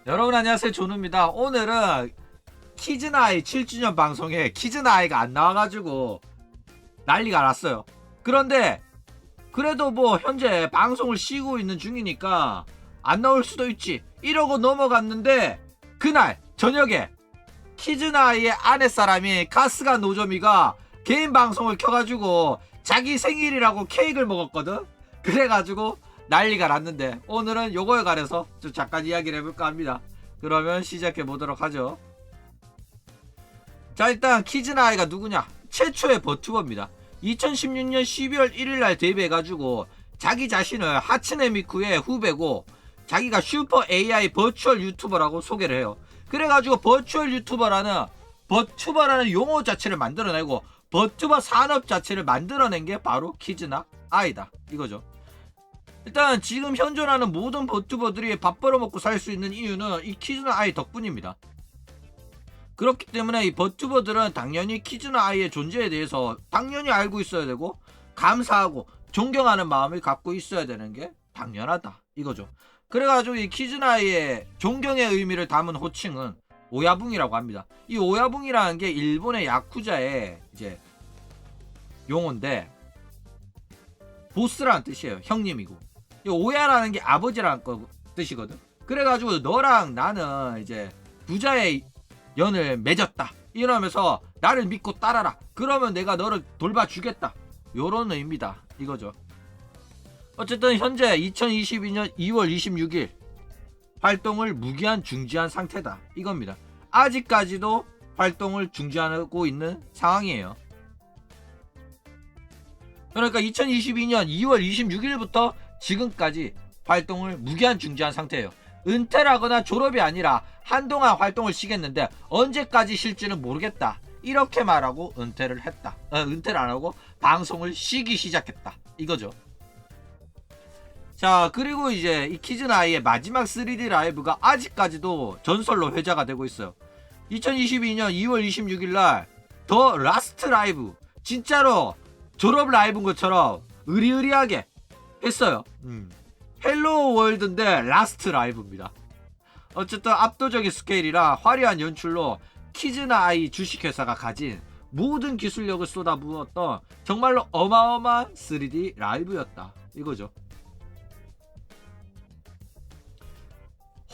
여러분 안녕하세요, 조누입니다. 오늘은 키즈나이 7주년 방송에 키즈나이가 안 나와가지고 난리가 났어요. 그런데 그래도 뭐 현재 방송을 쉬고 있는 중이니까 안 나올 수도 있지 이러고 넘어갔는데, 그날 저녁에 키즈나이의 아내사람이 가스가 노조미가 개인 방송을 켜가지고 자기 생일이라고 케이크를 먹었거든. 그래가지고 난리가 났는데, 오늘은 요거에 관해서 좀 잠깐 이야기를 해볼까 합니다. 그러면 시작해 보도록 하죠. 자, 일단 키즈나이가 누구냐? 최초의 버튜버입니다. 2016년 12월 1일날 데뷔해가지고 자기 자신을 하츠네 미쿠의 후배고, 자기가 슈퍼 AI 버추얼 유튜버라고 소개를 해요. 그래가지고 버추얼 유튜버라는 용어 자체를 만들어내고 버튜버 산업 자체를 만들어낸 게 바로 키즈나아이다 이거죠. 일단 지금 현존하는 모든 버튜버들이 밥 벌어먹고 살 수 있는 이유는 이 키즈나아이 덕분입니다. 그렇기 때문에 이 버튜버들은 당연히 키즈나아이의 존재에 대해서 당연히 알고 있어야 되고, 감사하고 존경하는 마음을 갖고 있어야 되는 게 당연하다 이거죠. 그래가지고 이 키즈나아이의 존경의 의미를 담은 호칭은 오야붕이라고 합니다. 이 오야붕이라는 게 일본의 야쿠자의 이제 용어인데, 보스라는 뜻이에요. 형님이고, 이 오야라는 게 아버지라는 뜻이거든. 그래가지고 너랑 나는 이제 부자의 연을 맺었다 이러면서 나를 믿고 따라라, 그러면 내가 너를 돌봐주겠다, 요런 의미다 이거죠. 어쨌든 현재 2022년 2월 26일 활동을 무기한 중지한 상태다 이겁니다. 아직까지도 활동을 중지하고 있는 상황이에요. 그러니까 2022년 2월 26일부터 지금까지 활동을 무기한 중지한 상태예요. 은퇴라거나 졸업이 아니라 한동안 활동을 쉬겠는데 언제까지 쉴지는 모르겠다 이렇게 말하고 은퇴를 했다. 은퇴를 안 하고 방송을 쉬기 시작했다 이거죠. 자, 그리고 이제 이 키즈나이의 마지막 3D 라이브가 아직까지도 전설로 회자가 되고 있어요. 2022년 2월 26일날 더 라스트 라이브, 진짜로 졸업 라이브인 것처럼 의리의리하게 했어요. 헬로 월드인데 라스트 라이브입니다. 어쨌든 압도적인 스케일이라 화려한 연출로 키즈나아이 주식회사가 가진 모든 기술력을 쏟아부었던 정말로 어마어마한 3D 라이브였다 이거죠.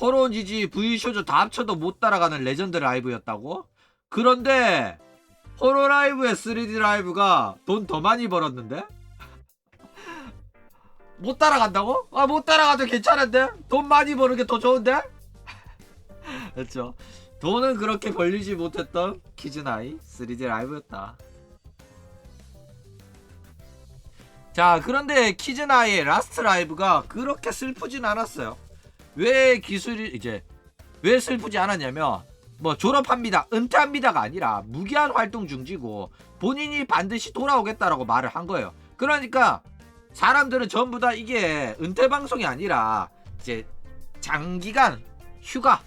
호로니지, V쇼조 다 합쳐도 못 따라가는 레전드 라이브였다고? 그런데 호로라이브의 3D 라이브가 돈 더 많이 벌었는데? 못 따라간다고? 아, 못 따라가도 괜찮은데? 돈 많이 버는 게 더 좋은데? 그렇죠. 돈은 그렇게 벌리지 못했던 키즈나이 3D 라이브였다. 자, 그런데 키즈나이의 라스트 라이브가 그렇게 슬프진 않았어요. 왜 슬프지 않았냐면, 뭐 졸업합니다, 은퇴합니다가 아니라 무기한 활동 중지고 본인이 반드시 돌아오겠다라고 말을 한 거예요. 그러니까 사람들은 전부 다 이게 은퇴 방송이 아니라 이제 장기간 휴가,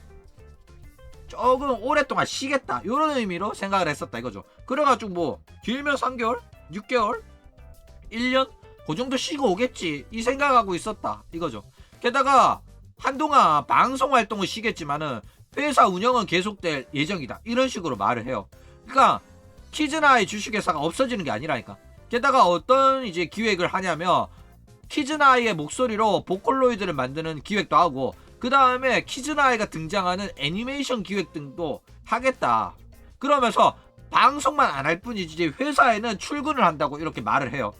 조금 오랫동안 쉬겠다 이런 의미로 생각을 했었다 이거죠. 그래가지고 뭐 길면 3개월, 6개월, 1년 그 정도 쉬고 오겠지 이 생각하고 있었다 이거죠. 게다가 한동안 방송 활동을 쉬겠지만은 회사 운영은 계속될 예정이다 이런 식으로 말을 해요. 그러니까 키즈나이 주식회사가 없어지는 게 아니라니까. 게다가 어떤 이제 기획을 하냐면, 키즈나이의 목소리로 보컬로이드를 만드는 기획도 하고, 그 다음에 키즈나이가 등장하는 애니메이션 기획 등도 하겠다. 그러면서 방송만 안 할 뿐이지 회사에는 출근을 한다고 이렇게 말을 해요.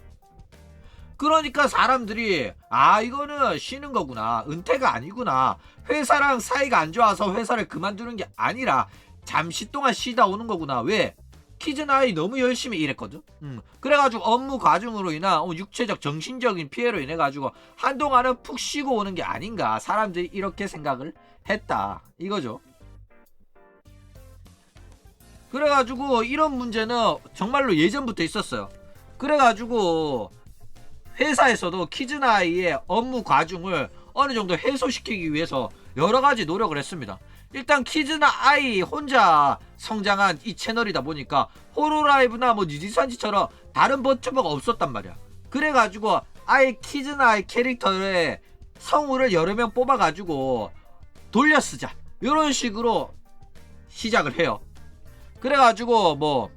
그러니까 사람들이 이거는 쉬는 거구나, 은퇴가 아니구나, 회사랑 사이가 안 좋아서 회사를 그만두는 게 아니라 잠시 동안 쉬다 오는 거구나. 왜? 키즈나이 너무 열심히 일했거든. 그래가지고 업무 과중으로 인한 육체적 정신적인 피해로 인해가지고 한동안은 푹 쉬고 오는 게 아닌가, 사람들이 이렇게 생각을 했다 이거죠. 그래가지고 이런 문제는 정말로 예전부터 있었어요. 그래가지고 회사에서도 키즈나이의 업무 과중을 어느 정도 해소시키기 위해서 여러 가지 노력을 했습니다. 일단 키즈나아이 혼자 성장한 이 채널이다 보니까 호로라이브나 뭐 니지산지처럼 다른 버튜버가 없었단 말이야. 그래가지고 아예 키즈나아이 캐릭터의 성우를 여러 명 뽑아가지고 돌려 쓰자, 이런 식으로 시작을 해요. 그래가지고 뭐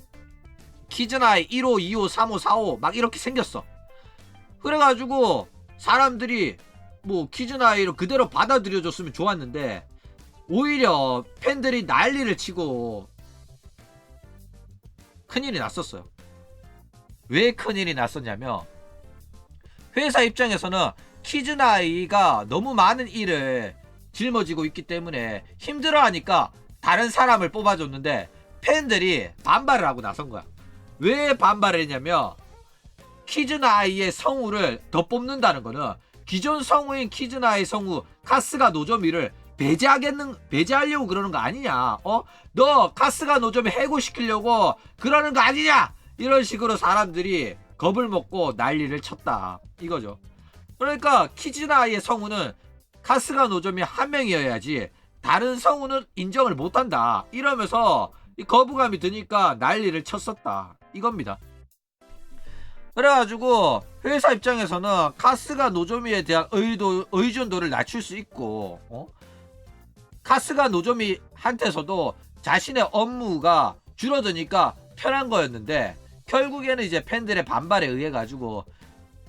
키즈나이 1호, 2호, 3호, 4호 막 이렇게 생겼어. 그래가지고 사람들이 뭐 키즈나이로 그대로 받아들여줬으면 좋았는데 오히려 팬들이 난리를 치고 큰일이 났었어요. 왜 큰일이 났었냐면 회사 입장에서는 키즈나이가 너무 많은 일을 짊어지고 있기 때문에 힘들어하니까 다른 사람을 뽑아줬는데 팬들이 반발을 하고 나선 거야. 왜 반발을 했냐면 키즈나이의 성우를 더 뽑는다는 거는 기존 성우인 키즈나이 성우 카스가 노조미를 배제하려고 그러는 거 아니냐. 너 카스가 노조미 해고시키려고 그러는 거 아니냐. 이런 식으로 사람들이 겁을 먹고 난리를 쳤다 이거죠. 그러니까 키즈나이의 성우는 카스가 노조미 한 명이어야지 다른 성우는 인정을 못한다 이러면서 거부감이 드니까 난리를 쳤었다 이겁니다. 그래가지고 회사 입장에서는 카스가 노조미에 대한 의존도를 낮출 수 있고 카스가 노조미한테서도 자신의 업무가 줄어드니까 편한 거였는데 결국에는 이제 팬들의 반발에 의해 가지고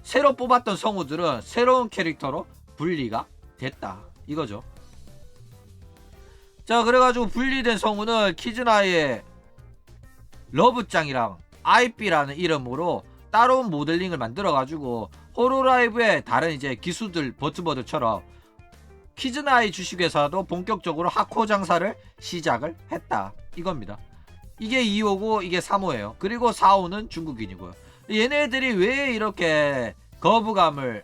새로 뽑았던 성우들은 새로운 캐릭터로 분리가 됐다 이거죠. 자, 그래가지고 분리된 성우는 키즈나이의 러브짱이랑 아이삐라는 이름으로 따로 모델링을 만들어가지고 호로라이브의 다른 이제 기수들 버트버드처럼 키즈나이 주식회사도 본격적으로 하코 장사를 시작을 했다 이겁니다. 이게 2호고 이게 3호예요. 그리고 4호는 중국인이고요. 얘네들이 왜 이렇게 거부감을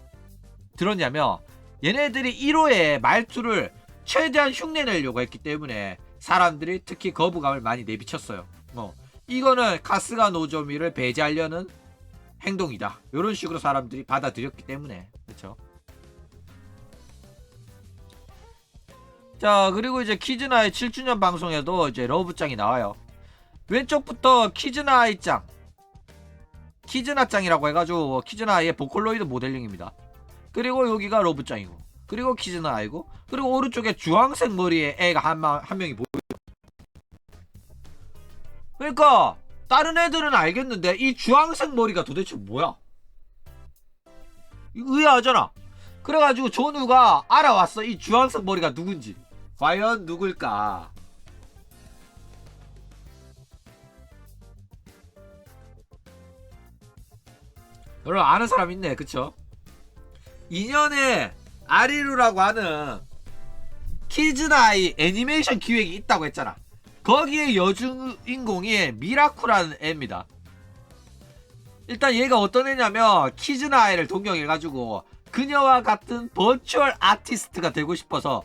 들었냐면 얘네들이 1호의 말투를 최대한 흉내내려고 했기 때문에 사람들이 특히 거부감을 많이 내비쳤어요. 이거는 카스가 노조미를 배제하려는 행동이다. 이런 식으로 사람들이 받아들였기 때문에 그렇죠. 자, 그리고 이제 키즈나이 7주년 방송에도 이제 러브짱이 나와요. 왼쪽부터 키즈나이짱, 키즈나짱이라고 해가지고 키즈나이의 보컬로이드 모델링입니다. 그리고 여기가 러브짱이고, 그리고 키즈나이고, 그리고 오른쪽에 주황색 머리의 애가 한 명이 보여요. 그러니까 다른 애들은 알겠는데 이 주황색 머리가 도대체 뭐야? 의아하잖아. 그래가지고 존우가 알아왔어. 이 주황색 머리가 누군지. 과연 누굴까? 여러분 아는 사람 있네, 그쵸? 2년에 아리루라고 하는 키즈나이 애니메이션 기획이 있다고 했잖아. 거기에 여주인공이 미라쿠라는 애입니다. 일단 얘가 어떤 애냐면 키즈나이를 동경해가지고 그녀와 같은 버추얼 아티스트가 되고 싶어서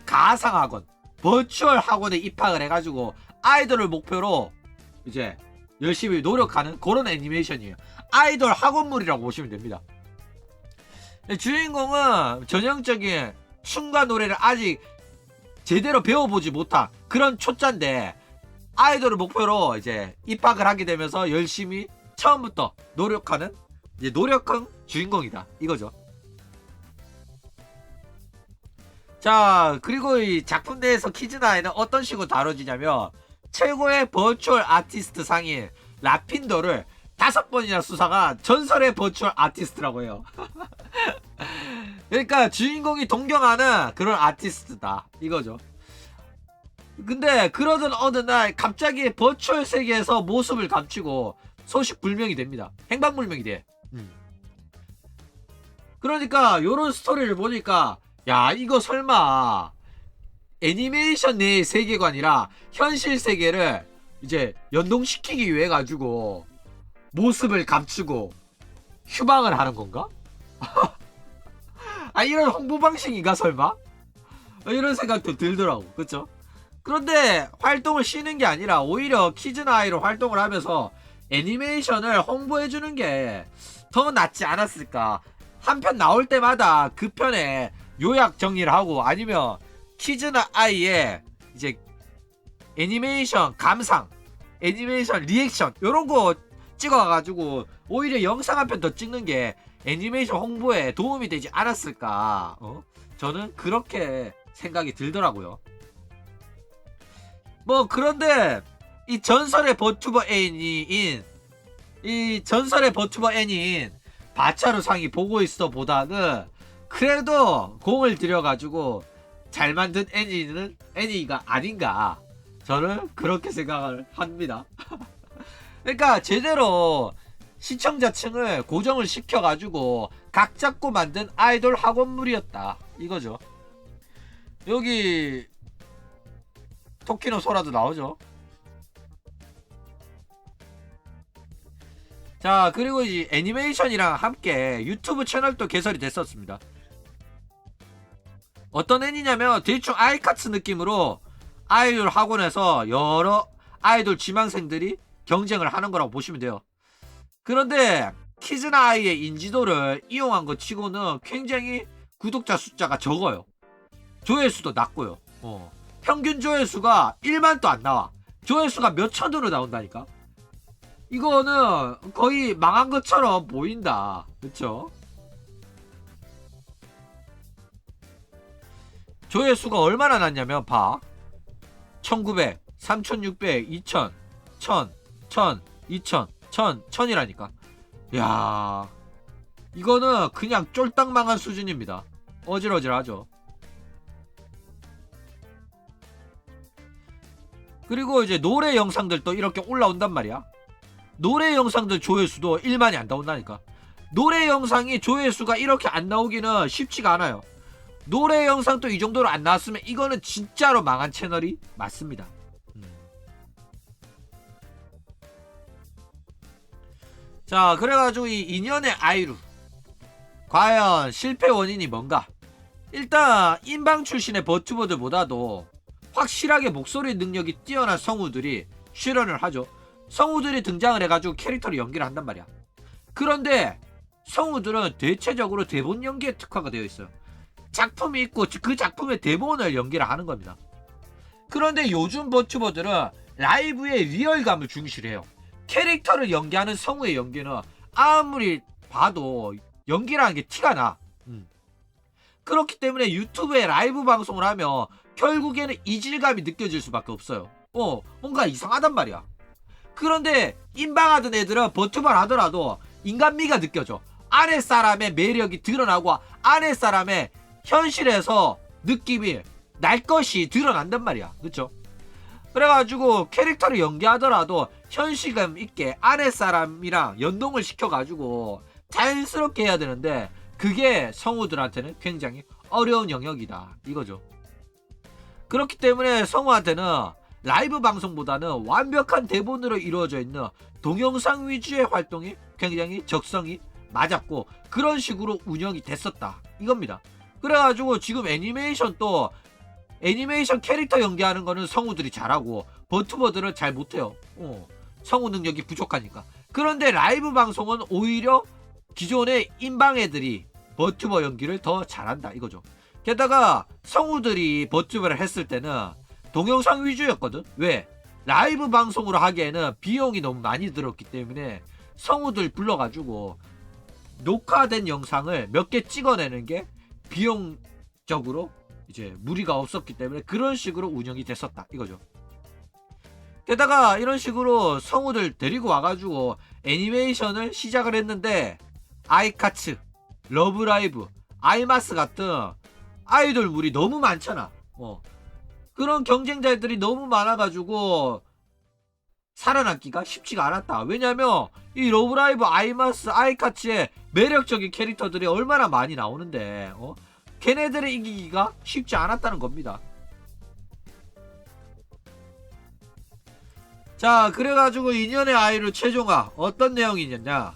가상학원, 버추얼 학원에 입학을 해가지고 아이돌을 목표로 이제 열심히 노력하는 그런 애니메이션이에요. 아이돌 학원물이라고 보시면 됩니다. 주인공은 전형적인 춤과 노래를 아직 제대로 배워보지 못한 그런 초짜인데 아이돌을 목표로 이제 입학을 하게 되면서 열심히 처음부터 노력하는 이제 노력형 주인공이다 이거죠. 자, 그리고 이 작품 내에서 키즈나이는 어떤 식으로 다뤄지냐면 최고의 버추얼 아티스트 상인 라핀더를 5번이나 수상한 전설의 버추얼 아티스트라고 해요. 그러니까 주인공이 동경하는 그런 아티스트다 이거죠. 근데 그러던 어느 날 갑자기 버추얼 세계에서 모습을 감추고 소식불명이 됩니다. 행방불명이 돼. 그러니까 요런 스토리를 보니까 야, 이거 설마 애니메이션 내의 세계관이라 현실 세계를 이제 연동시키기 위해 가지고 모습을 감추고 휴방을 하는 건가? 아, 이런 홍보 방식인가 설마? 이런 생각도 들더라고. 그쵸? 그런데 활동을 쉬는 게 아니라 오히려 키즈나이로 활동을 하면서 애니메이션을 홍보해주는 게 더 낫지 않았을까. 한 편 나올 때마다 그 편에 요약 정리를 하고 아니면 키즈나이의 이제 애니메이션 감상, 애니메이션 리액션 요런 거 찍어가지고 오히려 영상 한 편 더 찍는 게 애니메이션 홍보에 도움이 되지 않았을까. 저는 그렇게 생각이 들더라고요. 뭐 그런데 이 전설의 버튜버 애니인 바차루 상이 보고 있어 보다는 그래도 공을 들여가지고 잘 만든 애니가 아닌가, 저는 그렇게 생각을 합니다. 그러니까 제대로 시청자층을 고정을 시켜가지고 각 잡고 만든 아이돌 학원물이었다 이거죠. 여기 토키노 소라도 나오죠. 자, 그리고 이 애니메이션이랑 함께 유튜브 채널도 개설이 됐었습니다. 어떤 애니냐면 대충 아이카츠 느낌으로 아이돌 학원에서 여러 아이돌 지망생들이 경쟁을 하는 거라고 보시면 돼요. 그런데 키즈나 아이의 인지도를 이용한 것 치고는 굉장히 구독자 숫자가 적어요. 조회수도 낮고요. 평균 조회수가 1만도 안 나와. 조회수가 몇 천으로 나온다니까. 이거는 거의 망한 것처럼 보인다. 그쵸? 조회수가 얼마나 났냐면 봐. 1900, 3600, 2000, 1000, 1000, 2000, 1000, 1000이라니까. 야, 이거는 그냥 쫄딱 망한 수준입니다. 어질어질하죠. 그리고 이제 노래 영상들도 이렇게 올라온단 말이야. 노래 영상들 조회수도 1만이 안 나온다니까. 노래 영상이 조회수가 이렇게 안 나오기는 쉽지가 않아요. 노래 영상도 이 정도로 안 나왔으면 이거는 진짜로 망한 채널이 맞습니다. 자, 그래가지고 이 인연의 아이루 과연 실패 원인이 뭔가. 일단 인방 출신의 버튜버들보다도 확실하게 목소리 능력이 뛰어난 성우들이 출연을 하죠. 성우들이 등장을 해가지고 캐릭터를 연기를 한단 말이야. 그런데 성우들은 대체적으로 대본 연기에 특화가 되어 있어요. 작품이 있고 그 작품의 대본을 연기를 하는 겁니다. 그런데 요즘 버튜버들은 라이브의 리얼감을 중시해요. 캐릭터를 연기하는 성우의 연기는 아무리 봐도 연기라는 게 티가 나. 그렇기 때문에 유튜브에 라이브 방송을 하면 결국에는 이질감이 느껴질 수밖에 없어요. 뭔가 이상하단 말이야. 그런데 인방하던 애들은 버튜버를 하더라도 인간미가 느껴져. 아랫사람의 매력이 드러나고 아랫사람의 현실에서 느낌이 날 것이 드러난단 말이야. 그쵸? 그래가지고 캐릭터를 연기하더라도 현실감 있게 아랫사람이랑 연동을 시켜가지고 자연스럽게 해야 되는데 그게 성우들한테는 굉장히 어려운 영역이다 이거죠. 그렇기 때문에 성우한테는 라이브 방송보다는 완벽한 대본으로 이루어져 있는 동영상 위주의 활동이 굉장히 적성이 맞았고 그런 식으로 운영이 됐었다 이겁니다. 그래가지고 지금 애니메이션도 애니메이션 캐릭터 연기하는 거는 성우들이 잘하고 버튜버들은 잘 못해요. 성우 능력이 부족하니까. 그런데 라이브 방송은 오히려 기존의 인방 애들이 버튜버 연기를 더 잘한다 이거죠. 게다가 성우들이 버튜버를 했을 때는 동영상 위주였거든. 왜? 라이브 방송으로 하기에는 비용이 너무 많이 들었기 때문에 성우들 불러가지고 녹화된 영상을 몇 개 찍어내는 게 비용적으로 이제 무리가 없었기 때문에 그런 식으로 운영이 됐었다 이거죠. 게다가 이런 식으로 성우들 데리고 와가지고 애니메이션을 시작을 했는데 아이카츠, 러브라이브, 아이마스 같은 아이돌물이 너무 많잖아. 그런 경쟁자들이 너무 많아가지고 살아남기가 쉽지가 않았다. 왜냐면 이 러브라이브, 아이마스, 아이카츠의 매력적인 캐릭터들이 얼마나 많이 나오는데 걔네들을 이기기가 쉽지 않았다는 겁니다. 자, 그래가지고 인연의 아이를 최종화 어떤 내용이냐,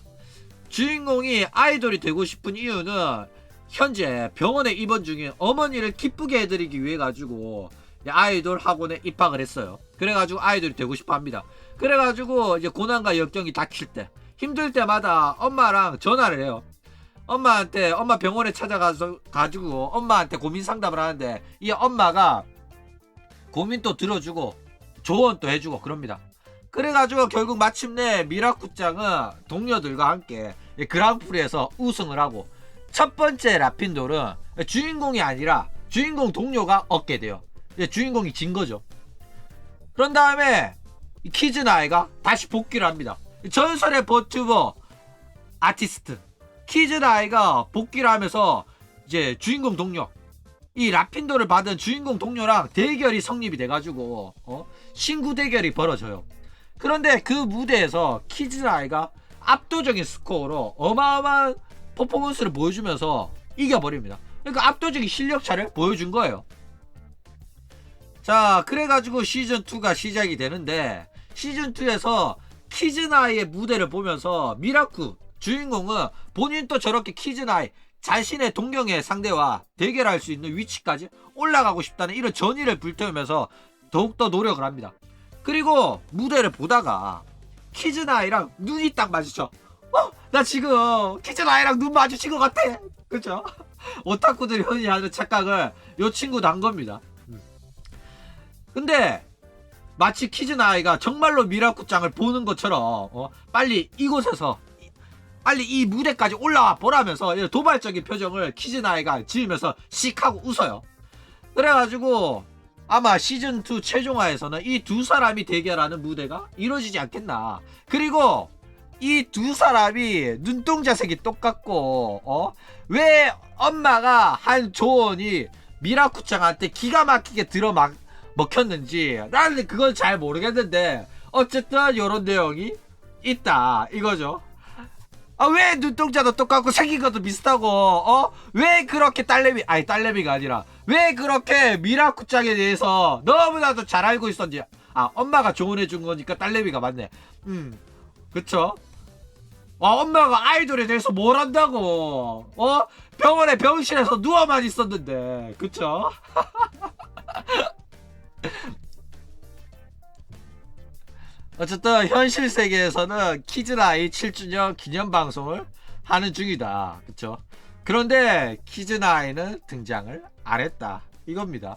주인공이 아이돌이 되고 싶은 이유는 현재 병원에 입원 중인 어머니를 기쁘게 해드리기 위해 가지고 아이돌 학원에 입학을 했어요. 그래가지고 아이돌이 되고 싶어 합니다. 그래가지고 이제 고난과 역경이 닥칠 때 힘들 때마다 엄마랑 전화를 해요. 엄마한테, 엄마 병원에 찾아가서 가지고 엄마한테 고민 상담을 하는데 이 엄마가 고민도 들어주고 조언도 해주고 그럽니다. 그래가지고 결국 마침내 미라쿠짱은 동료들과 함께 그랑프리에서 우승을 하고 첫 번째 라핀돌은 주인공이 아니라 주인공 동료가 얻게 돼요. 주인공이 진 거죠. 그런 다음에 키즈나이가 다시 복귀를 합니다. 전설의 버튜버 아티스트 키즈나이가 복귀를 하면서 이제 주인공 동료 이 라핀도를 받은 주인공 동료랑 대결이 성립이 돼가지고 신구 대결이 벌어져요. 그런데 그 무대에서 키즈나이가 압도적인 스코어로 어마어마한 퍼포먼스를 보여주면서 이겨버립니다. 그러니까 압도적인 실력차를 보여준 거예요. 자, 그래가지고 시즌2가 시작이 되는데 시즌2에서 키즈나이의 무대를 보면서 미라쿠 주인공은 본인도 저렇게 키즈나이 자신의 동경의 상대와 대결할 수 있는 위치까지 올라가고 싶다는 이런 전의를 불태우면서 더욱더 노력을 합니다. 그리고 무대를 보다가 키즈나이랑 눈이 딱 마주쳐. 나 지금 키즈나이랑 눈 마주친 것 같아. 그쵸? 오타쿠들이 흔히 하는 착각을 요 친구도 한 겁니다. 근데 마치 키즈나이가 정말로 미라쿠짱을 보는 것처럼 빨리 이곳에서 빨리 이 무대까지 올라와 보라면서 도발적인 표정을 키즈나이가 지으면서 씩 하고 웃어요. 그래가지고 아마 시즌2 최종화에서는 이 두 사람이 대결하는 무대가 이루어지지 않겠나. 그리고 이 두 사람이 눈동자색이 똑같고 왜 엄마가 한 조언이 미라쿠짱한테 기가 막히게 먹혔는지 나는 그건 잘 모르겠는데 어쨌든 요런 내용이 있다 이거죠. 왜 눈동자도 똑같고 생긴 것도 비슷하고 왜 그렇게 딸내미가 아니라 왜 그렇게 미라쿠짱에 대해서 너무나도 잘 알고 있었는지. 엄마가 조언해준 거니까 딸내미가 맞네. 그쵸? 엄마가 아이돌에 대해서 뭘 안다고 병원에 병실에서 누워만 있었는데. 그쵸? 어쨌든 현실 세계에서는 키즈나이 7주년 기념 방송을 하는 중이다. 그쵸? 그런데 키즈나이는 등장을 안 했다. 이겁니다.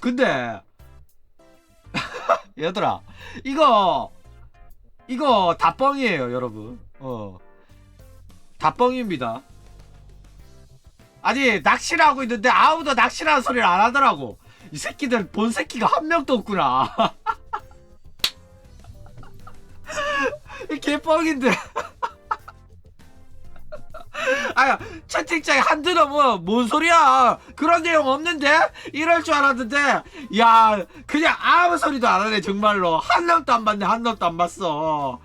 근데 얘들아 이거 다 뻥이에요 여러분. 다 뻥입니다. 아니 낚시를 하고 있는데 아무도 낚시라는 소리를 안 하더라고. 이 새끼들 본 새끼가 한 명도 없구나. 이 개뻥인데. 채팅창에 한두 놈은 뭔 소리야 그런 내용 없는데 이럴 줄 알았는데 야 그냥 아무 소리도 안 하네. 정말로 한 놈도 안 봤네. 한 놈도 안 봤어.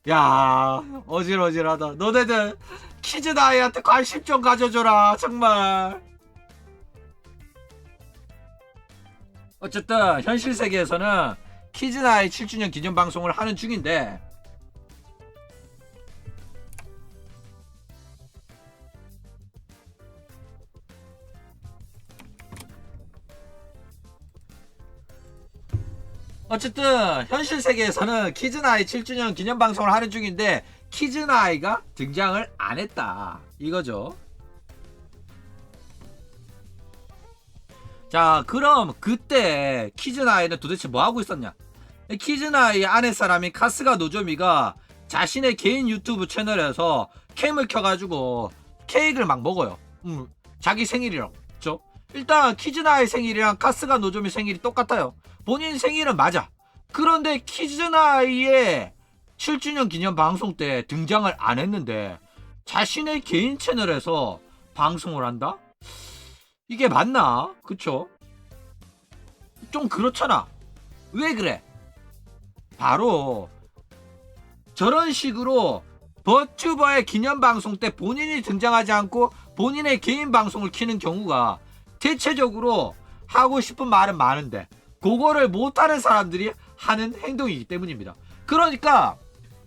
야 어질어질하다. 너네들 키즈나이한테 관심 좀 가져줘라 정말. 어쨌든 현실 세계에서는 키즈나이 7주년 기념 방송을 하는 중인데 키즈나이 7주년 기념 방송을 하는 중인데 키즈나이가 등장을 안 했다 이거죠. 자, 그럼 그때 키즈나이는 도대체 뭐 하고 있었냐? 키즈나이 아내 사람인 카스가 노조미가 자신의 개인 유튜브 채널에서 캠을 켜가지고 케이크를 막 먹어요. 자기 생일이랑. 그쵸? 일단 키즈나이 생일이랑 카스가 노조미 생일이 똑같아요. 본인 생일은 맞아. 그런데 키즈나이의 7주년 기념 방송 때 등장을 안 했는데 자신의 개인 채널에서 방송을 한다? 이게 맞나? 그쵸? 좀 그렇잖아. 왜 그래? 바로 저런 식으로 버튜버의 기념 방송 때 본인이 등장하지 않고 본인의 개인 방송을 키는 경우가 대체적으로 하고 싶은 말은 많은데 그거를 못하는 사람들이 하는 행동이기 때문입니다. 그러니까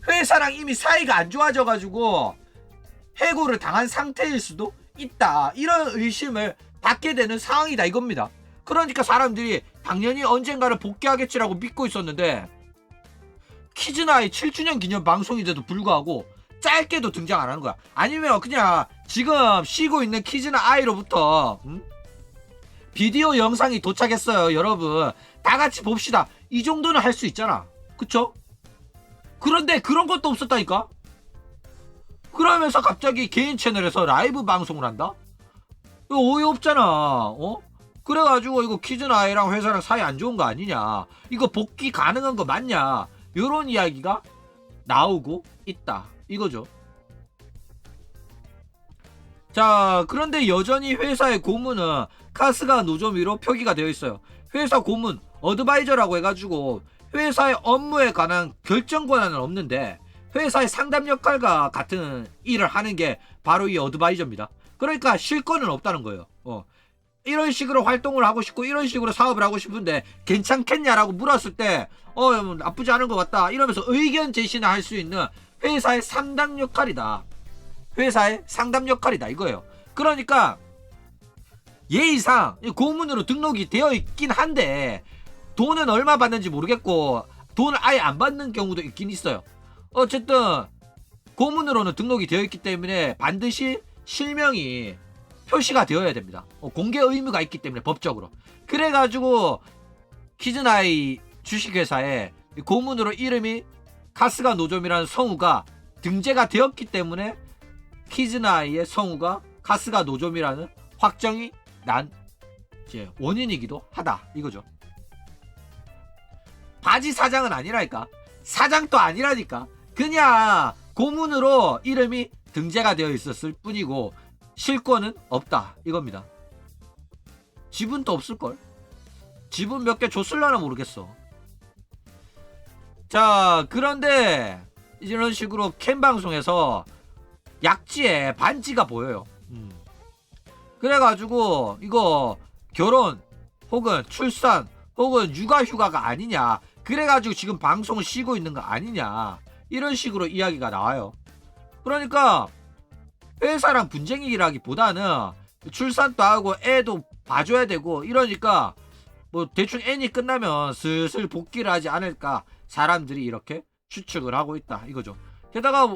회사랑 이미 사이가 안 좋아져가지고 해고를 당한 상태일 수도 있다. 이런 의심을 받게 되는 상황이다 이겁니다. 그러니까 사람들이 당연히 언젠가를 복귀하겠지라고 믿고 있었는데 키즈나이 7주년 기념 방송인데도 불구하고 짧게도 등장 안 하는 거야. 아니면 그냥 지금 쉬고 있는 키즈나이로부터 비디오 영상이 도착했어요 여러분 다 같이 봅시다 이 정도는 할 수 있잖아. 그쵸? 그런데 그런 것도 없었다니까. 그러면서 갑자기 개인 채널에서 라이브 방송을 한다? 이거 어이없잖아. 그래가지고 이거 키즈나이랑 회사랑 사이 안 좋은 거 아니냐, 이거 복귀 가능한 거 맞냐, 요런 이야기가 나오고 있다 이거죠. 자, 그런데 여전히 회사의 고문은 카스가 노조미로 표기가 되어 있어요. 회사 고문 어드바이저라고 해가지고 회사의 업무에 관한 결정 권한은 없는데 회사의 상담 역할과 같은 일을 하는 게 바로 이 어드바이저입니다. 그러니까 실권은 없다는 거예요. 이런 식으로 활동을 하고 싶고 이런 식으로 사업을 하고 싶은데 괜찮겠냐라고 물었을 때 나쁘지 않은 것 같다 이러면서 의견 제시나 할 수 있는 회사의 상담 역할이다. 회사의 상담 역할이다 이거예요. 그러니까 예의상 고문으로 등록이 되어 있긴 한데 돈은 얼마 받는지 모르겠고 돈을 아예 안 받는 경우도 있긴 있어요. 어쨌든 고문으로는 등록이 되어 있기 때문에 반드시 실명이 표시가 되어야 됩니다. 공개 의무가 있기 때문에 법적으로. 그래가지고 키즈나이 주식회사에 고문으로 이름이 카스가 노점이라는 성우가 등재가 되었기 때문에 키즈나이의 성우가 카스가 노점이라는 확정이 난 이제 원인이기도 하다 이거죠. 바지 사장은 아니라니까. 사장도 아니라니까. 그냥 고문으로 이름이 등재가 되어 있었을 뿐이고 실권은 없다 이겁니다. 지분도 없을걸. 지분 몇 개 줬을라나 모르겠어. 자, 그런데 이런 식으로 캠 방송에서 약지에 반지가 보여요. 그래가지고 이거 결혼 혹은 출산 혹은 육아휴가가 아니냐, 그래가지고 지금 방송을 쉬고 있는 거 아니냐, 이런 식으로 이야기가 나와요. 그러니까 회사랑 분쟁이라기보다는 출산도 하고 애도 봐줘야 되고 이러니까 뭐 대충 애니 끝나면 슬슬 복귀를 하지 않을까 사람들이 이렇게 추측을 하고 있다 이거죠. 게다가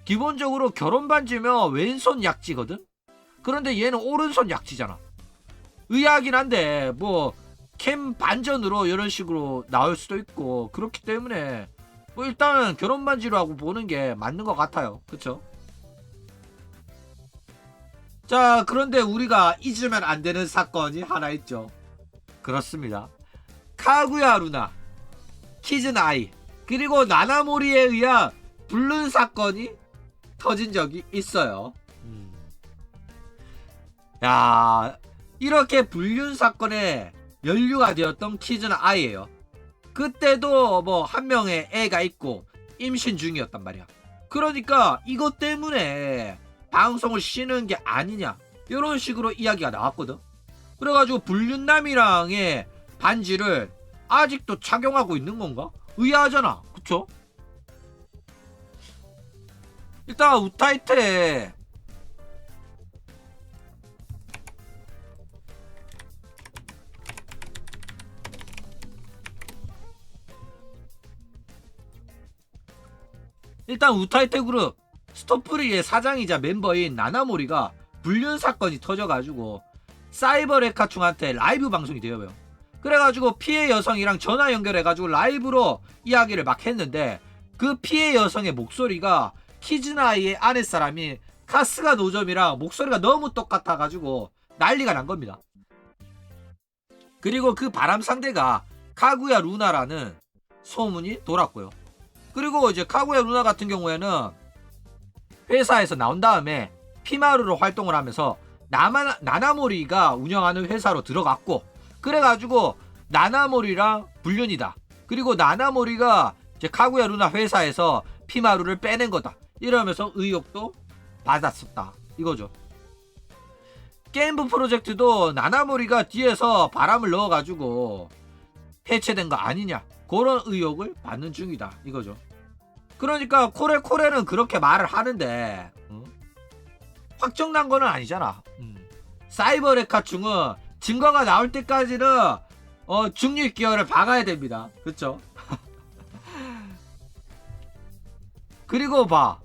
기본적으로 결혼 반지면 왼손 약지거든. 그런데 얘는 오른손 약지잖아. 의아하긴 한데 뭐 캠 반전으로 이런 식으로 나올 수도 있고 그렇기 때문에 뭐 일단은 결혼 반지로 하고 보는 게 맞는 것 같아요. 그쵸? 자, 그런데 우리가 잊으면 안 되는 사건이 하나 있죠. 그렇습니다. 카구야 루나, 키즈나이, 그리고 나나모리에 의한 불륜 사건이 터진 적이 있어요. 야, 이렇게 불륜 사건에 연루가 되었던 키즈나이예요. 그때도 뭐 한 명의 애가 있고 임신 중이었단 말이야. 그러니까 이것 때문에 방송을 쉬는 게 아니냐 이런 식으로 이야기가 나왔거든. 그래가지고 불륜남이랑의 반지를 아직도 착용하고 있는 건가? 의아하잖아. 그쵸? 일단 우타이테 그룹 스토프리의 사장이자 멤버인 나나모리가 불륜 사건이 터져가지고 사이버 레카충한테 라이브 방송이 되어요. 그래가지고 피해 여성이랑 전화 연결해가지고 라이브로 이야기를 막 했는데 그 피해 여성의 목소리가 키즈나이의 아랫사람인 카스가 노점이랑 목소리가 너무 똑같아가지고 난리가 난 겁니다. 그리고 그 바람 상대가 카구야 루나라는 소문이 돌았고요. 그리고 이제 카구야 루나 같은 경우에는 회사에서 나온 다음에 피마루로 활동을 하면서 나나모리가 운영하는 회사로 들어갔고, 그래가지고 나나모리랑 불륜이다. 그리고 나나모리가 이제 카구야 루나 회사에서 피마루를 빼낸 거다. 이러면서 의혹도 받았었다. 이거죠. 게임부 프로젝트도 나나모리가 뒤에서 바람을 넣어가지고 해체된 거 아니냐. 그런 의혹을 받는 중이다. 이거죠. 그러니까 코레는 그렇게 말을 하는데 확정난 거는 아니잖아. 사이버 레카충은 증거가 나올 때까지는 중립 기여를 박아야 됩니다. 그쵸? 그리고 봐,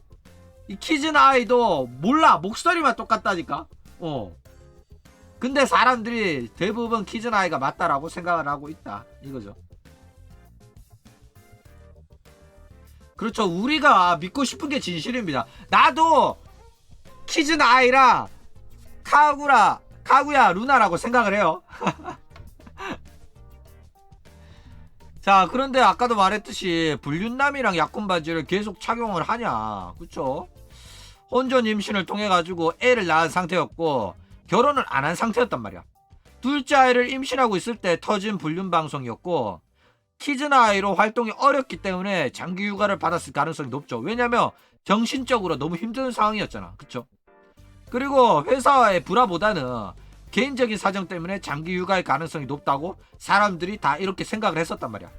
이 키즈나이도 몰라. 목소리만 똑같다니까. 근데 사람들이 대부분 키즈나이가 맞다라고 생각을 하고 있다. 이거죠. 그렇죠. 우리가 믿고 싶은 게 진실입니다. 나도 키즈나이랑 카구야 루나라고 생각을 해요. 자, 그런데 아까도 말했듯이 불륜남이랑 약혼 바지를 계속 착용을 하냐, 그쵸? 혼전 임신을 통해 가지고 애를 낳은 상태였고 결혼을 안 한 상태였단 말이야. 둘째 아이를 임신하고 있을 때 터진 불륜 방송이었고, 키즈나이로 활동이 어렵기 때문에 장기 휴가를 받았을 가능성이 높죠. 왜냐면 정신적으로 너무 힘든 상황이었잖아, 그쵸? 그리고 회사와의 불화보다는 개인적인 사정 때문에 장기 휴가의 가능성이 높다고 사람들이 다 이렇게 생각을 했었단 말이야.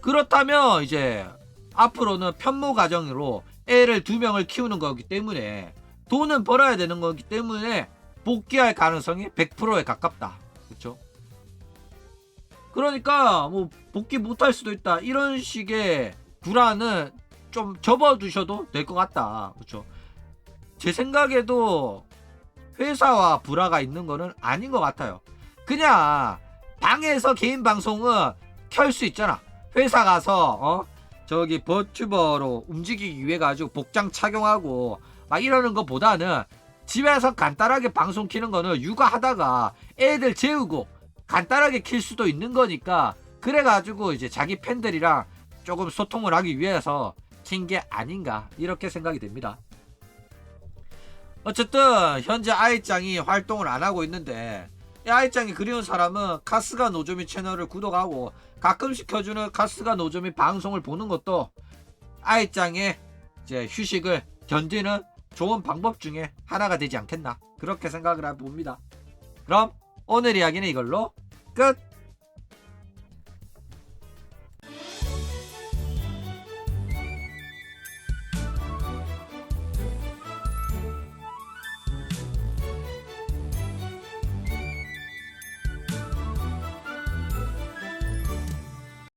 그렇다면 이제 앞으로는 편모 가정으로 애를 2명을 키우는 거기 때문에 돈은 벌어야 되는 거기 때문에 복귀할 가능성이 100%에 가깝다. 그렇죠? 그러니까 뭐 복귀 못할 수도 있다. 이런 식의 불안은 좀 접어두셔도 될 것 같다. 그렇죠? 제 생각에도 회사와 불화가 있는 거는 아닌 것 같아요. 그냥 방에서 개인 방송은 켤 수 있잖아. 회사 가서 저기 버튜버로 움직이기 위해 가지고 복장 착용하고 막 이러는 것보다는 집에서 간단하게 방송 키는 거는 육아하다가 애들 재우고 간단하게 킬 수도 있는 거니까, 그래가지고 이제 자기 팬들이랑 조금 소통을 하기 위해서 킨 게 아닌가 이렇게 생각이 됩니다. 어쨌든 현재 아이짱이 활동을 안 하고 있는데, 이 아이짱이 그리운 사람은 카스가 노조미 채널을 구독하고 가끔씩 켜주는 카스가 노조미 방송을 보는 것도 아이짱의 이제 휴식을 견디는 좋은 방법 중에 하나가 되지 않겠나, 그렇게 생각을 해봅니다. 그럼 오늘 이야기는 이걸로 끝!